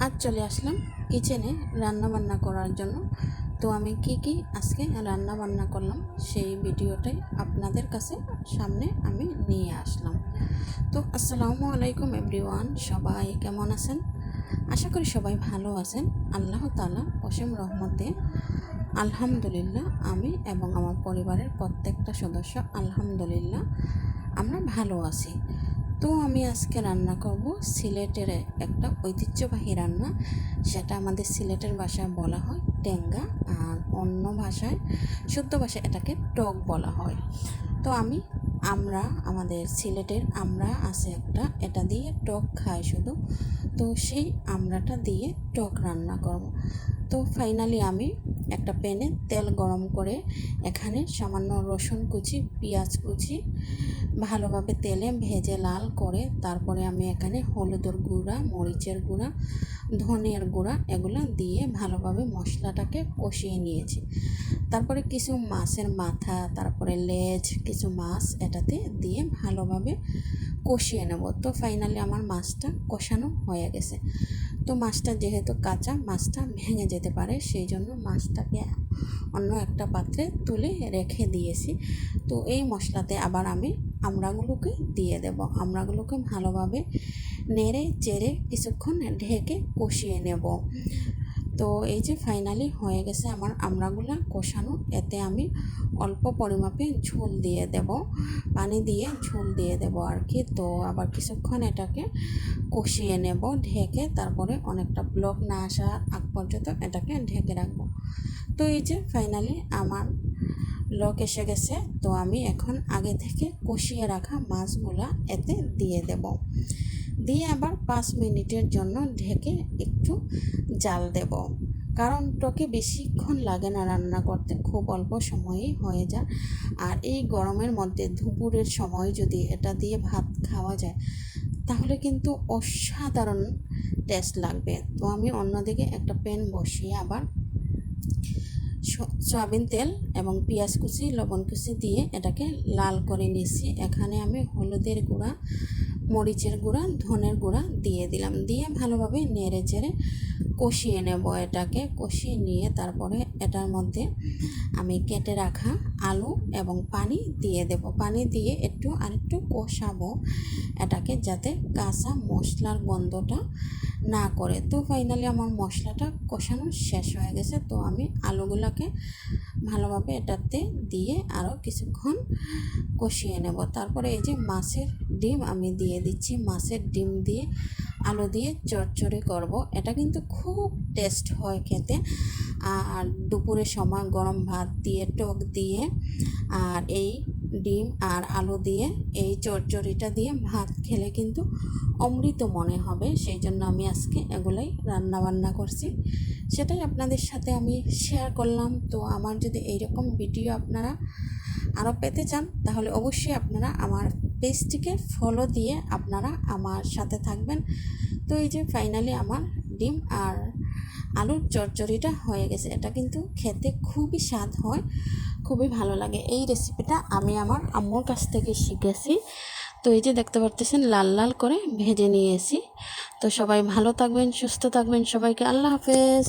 আজ চলে আসলাম কিচেনে রান্না বান্না করার জন্য। তো আমি কি আজকে রান্না বান্না করলাম সেই ভিডিওটাই আপনাদের কাছে সামনে আমি নিয়ে আসলাম। তো আসসালামু আলাইকুম এভরিওয়ান, সবাই কেমন আছেন? আশা করি সবাই ভালো আছেন। আল্লাহ তাআলা অসীম রহমতে আলহামদুলিল্লাহ আমি এবং আমার পরিবারের প্রত্যেকটা সদস্য আলহামদুলিল্লাহ আমরা ভালো আছি। তো আমি আজকে রান্না করব সিলেটের একটা ঐতিহ্যবাহী রান্না। সেটা আমাদের সিলেটের ভাষায় বলা হয় টেঙ্গা, আর অন্য ভাষায় শুদ্ধ ভাষায় এটাকে টক বলা হয়। তো আমাদের সিলেটের আমড়া আছে একটা, এটা দিয়ে টক খায় শুধু। তো সেই আমড়াটা দিয়ে টক রান্না করব। তো ফাইনালি আমি একটা প্যানে তেল গরম করে এখানে সামান্য রসুন কুচি, পেঁয়াজ কুচি ভালোভাবে তেলে ভেজে লাল করে তারপরে আমি এখানে হলুদের গুঁড়া, মরিচের গুঁড়া, ধনিয়ার গুঁড়া এগুলো দিয়ে ভালোভাবে মশলাটাকে কষিয়ে নিয়েছি। তারপরে কিছু মাছের মাথা, তারপরে লেজ, কিছু মাছ এটাতে দিয়ে ভালোভাবে কষিয়ে নেব। তো ফাইনালি আমার মাছটা কষানো হয়ে গেছে। তো মাছটা যেহেতু কাঁচা, মাছটা ভেঙে যেতে পারে, সেই জন্য মাছটাকে অন্য একটা পাত্রে তুলে রেখে দিয়েছি। তো এই মশলাতে আবার আমি আমড়াগুলোকে দিয়ে দেব। আমড়াগুলোকে ভালোভাবে নেড়ে চেড়ে কিছুক্ষণ ঢেকে কষিয়ে নেব। তো এই যে ফাইনালি হয়ে গেছে আমার আমড়াগুলো কষানো। এতে আমি অল্প পরিমাপে ঝোল দিয়ে দেব, পানি দিয়ে ঝোল দিয়ে দেব আর কি। তো আবার কিছুক্ষণ এটাকে কষিয়ে নেব ঢেকে, তারপরে অনেকটা ব্লক না আসা আগ পর্যন্ত এটাকে ঢেকে রাখবো। তো এই যে ফাইনালি আমার লক এসে গেছে। তো আমি এখন আগে থেকে কষিয়ে রাখা মাছগুলা এতে দিয়ে দেব, দিয়ে আবার 5 মিনিটের জন্য ঢেকে একটু জাল দেব। কারণ টকে বেশিক্ষণ লাগে না রান্না করতে, খুব অল্প সময়েই হয়ে যায়। আর এই গরমের মধ্যে দুপুরের সময় যদি এটা দিয়ে ভাত খাওয়া যায় তাহলে কিন্তু অসাধারণ টেস্ট লাগবে। তো আমি অন্যদিকে একটা প্যান বসিয়ে আবার সয়াবিন তেল এবং পেঁয়াজ কুচি, লবণ কুচি দিয়ে এটাকে লাল করে নিয়েছি। এখানে আমি হলুদের গুঁড়া, মরিচের গুঁড়া, ধনের গুঁড়া দিয়ে দিলাম, দিয়ে ভালোভাবে নেড়ে চেড়ে কষিয়ে নেব। এটাকে কষিয়ে নিয়ে তারপরে এটার মধ্যে আমি কেটে রাখা আলু এবং পানি দিয়ে দেব। পানি দিয়ে আরেকটু কষাবো এটাকে, যাতে কাঁচা মশলার গন্ধটা না করে। তো ফাইনালি আমার মশলাটা কষানো শেষ হয়ে গেছে। তো আমি আলুগুলোকে ভালোভাবে এটাতে দিয়ে আরও কিছুক্ষণ কষিয়ে নেব। তারপরে এই যে মাছের ডিম আমি দিয়ে দিচ্ছি। মাছের ডিম দিয়ে আলু দিয়ে চচ্চড়ি করব। এটা কিন্তু খুব টেস্ট হয় খেতে। আর দুপুরের সময় গরম ভাত দিয়ে, টক দিয়ে, আর এই ডিম আর আলু দিয়ে এই চচ্চড়িটা দিয়ে ভাত খেলে কিন্তু অমৃত মনে হবে। সেই জন্য আমি আজকে এগুলাই রান্না করছি, সেটাই আপনাদের সাথে আমি শেয়ার করলাম। তো আমার যদি এইরকম ভিডিও আপনারা আরও পেতে চান তাহলে অবশ্যই আপনারা আমার পেজটিকে ফলো দিয়ে আপনারা আমার সাথে থাকবেন। তো এই যে ফাইনালি আমার ডিম আর আলুর চচ্চড়িটা হয়ে গেছে। এটা কিন্তু খেতে খুবই স্বাদ হয়, খুবই ভালো লাগে। এই রেসিপিটা আমি আমার আম্মুর কাছ থেকে শিখেছি। তো এই যে দেখতে পারতেছেন লাল লাল করে ভেজে নিয়েছি। তো সবাই ভালো থাকবেন, সুস্থ থাকবেন, সবাইকে আল্লাহ হাফেজ।